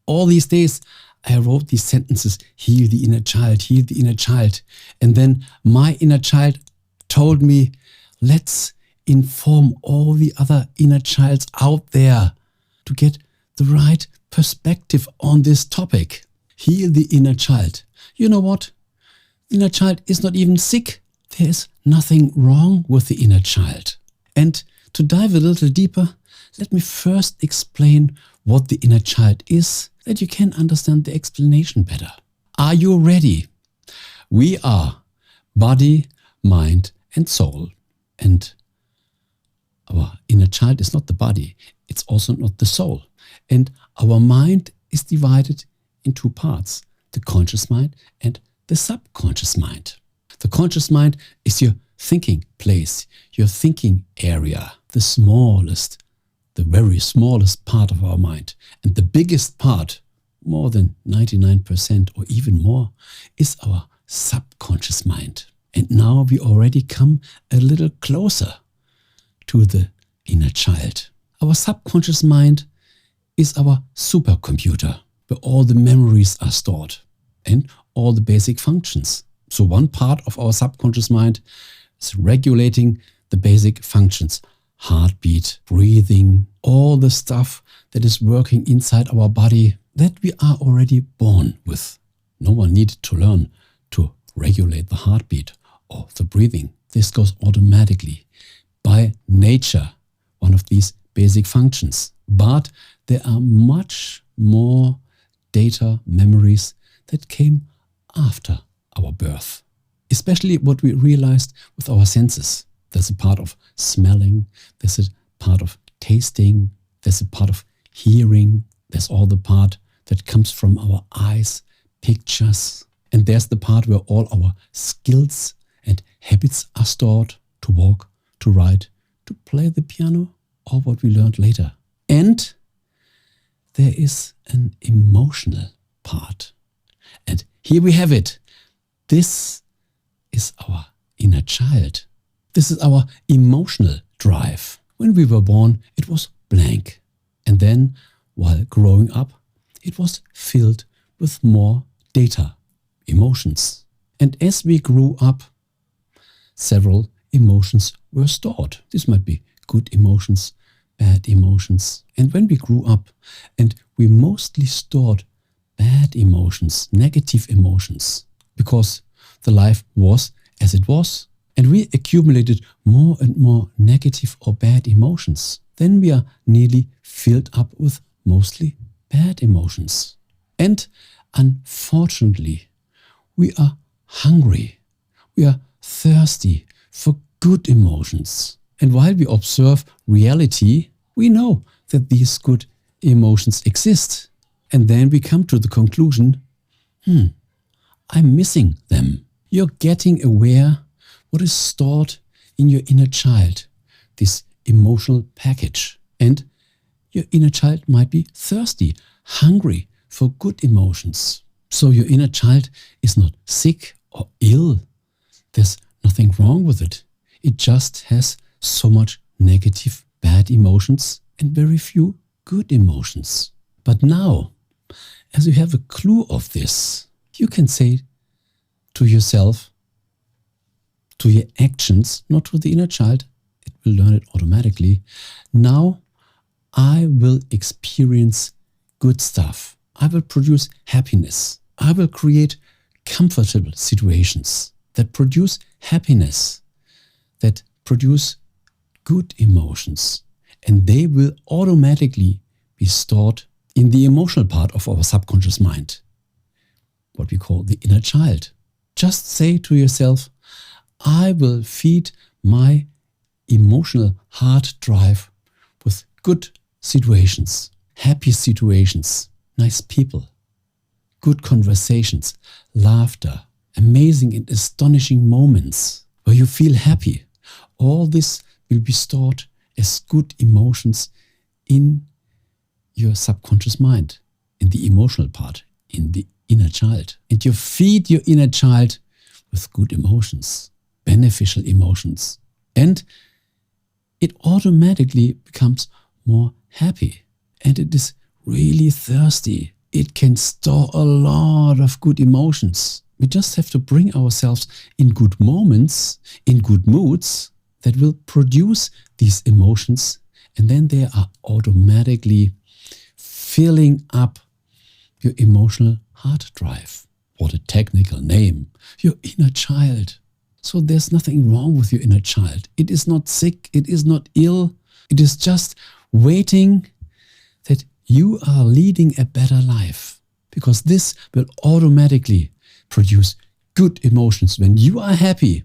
all these days, I wrote these sentences, heal the inner child, heal the inner child. And then my inner child told me, let's inform all the other inner childs out there to get the right perspective on this topic. Heal the inner child. You know what? The inner child is not even sick. There is nothing wrong with the inner child. And to dive a little deeper, let me first explain what the inner child is, that you can understand the explanation better. Are you ready? We are body, mind, and soul. And our inner child is not the body. It's also not the soul. And our mind is divided in two parts, the conscious mind and the subconscious mind. The conscious mind is your thinking place, your thinking area, the smallest, the very smallest part of our mind. And the biggest part, more than 99% or even more, is our subconscious mind. And now we already come a little closer to the inner child. Our subconscious mind is our supercomputer, where all the memories are stored and all the basic functions. So one part of our subconscious mind is regulating the basic functions, heartbeat, breathing, all the stuff that is working inside our body that we are already born with. No one needed to learn to regulate the heartbeat or the breathing. This goes automatically by nature, one of these basic functions. But there are much more data memories that came after our birth. Especially what we realized with our senses. There's a part of smelling, there's a part of tasting, there's a part of hearing, there's all the part that comes from our eyes, pictures, and there's the part where all our skills and habits are stored, to walk, to write, to play the piano, or what we learned later. And there is an emotional part. And here we have it. This is our inner child. This is our emotional drive. When we were born, it was blank. And then, while growing up, it was filled with more data, emotions. And as we grew up, several emotions were stored. This might be good emotions, bad emotions. And when we grew up and we mostly stored bad emotions, negative emotions, because the life was as it was, and we accumulated more and more negative or bad emotions, then we are nearly filled up with mostly bad emotions. And unfortunately, we are hungry, we are thirsty for good emotions. And while we observe reality, we know that these good emotions exist. And then we come to the conclusion, I'm missing them. You're getting aware what is stored in your inner child, this emotional package. And your inner child might be thirsty, hungry for good emotions. So your inner child is not sick or ill. There's nothing wrong with it. It just has so much negative, bad emotions and very few good emotions. But now, as you have a clue of this, you can say to yourself, to your actions, not to the inner child, it will learn it automatically. Now I will experience good stuff. I will produce happiness. I will create comfortable situations that produce happiness, that produce good emotions. And they will automatically be stored in the emotional part of our subconscious mind, what we call the inner child. Just say to yourself, I will feed my emotional hard drive with good situations, happy situations, nice people, good conversations, laughter, amazing and astonishing moments where you feel happy. All this will be stored as good emotions in your subconscious mind, in the emotional part, in the inner child. And you feed your inner child with good emotions, beneficial emotions. And it automatically becomes more happy. And it is really thirsty. it can store a lot of good emotions. We just have to bring ourselves in good moments, in good moods that will produce these emotions, and then they are automatically filling up your emotional hard drive. What a technical name. Your inner child. So there's nothing wrong with your inner child. It is not sick. It is not ill. It is just waiting that you are leading a better life, because this will automatically produce good emotions. When you are happy,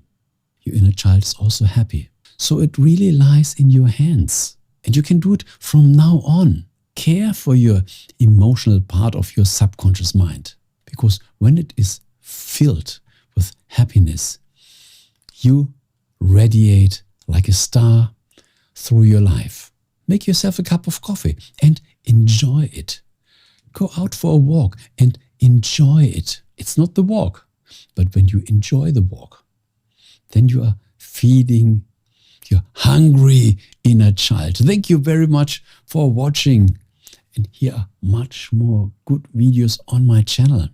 your inner child is also happy. So it really lies in your hands, and you can do it from now on. Care for your emotional part of your subconscious mind, because when it is filled with happiness, you radiate like a star through your life. Make yourself a cup of coffee and enjoy it. Go out for a walk and enjoy it. It's not the walk, but when you enjoy the walk, then you are feeding your hungry inner child. Thank you very much for watching. And here are much more good videos on my channel.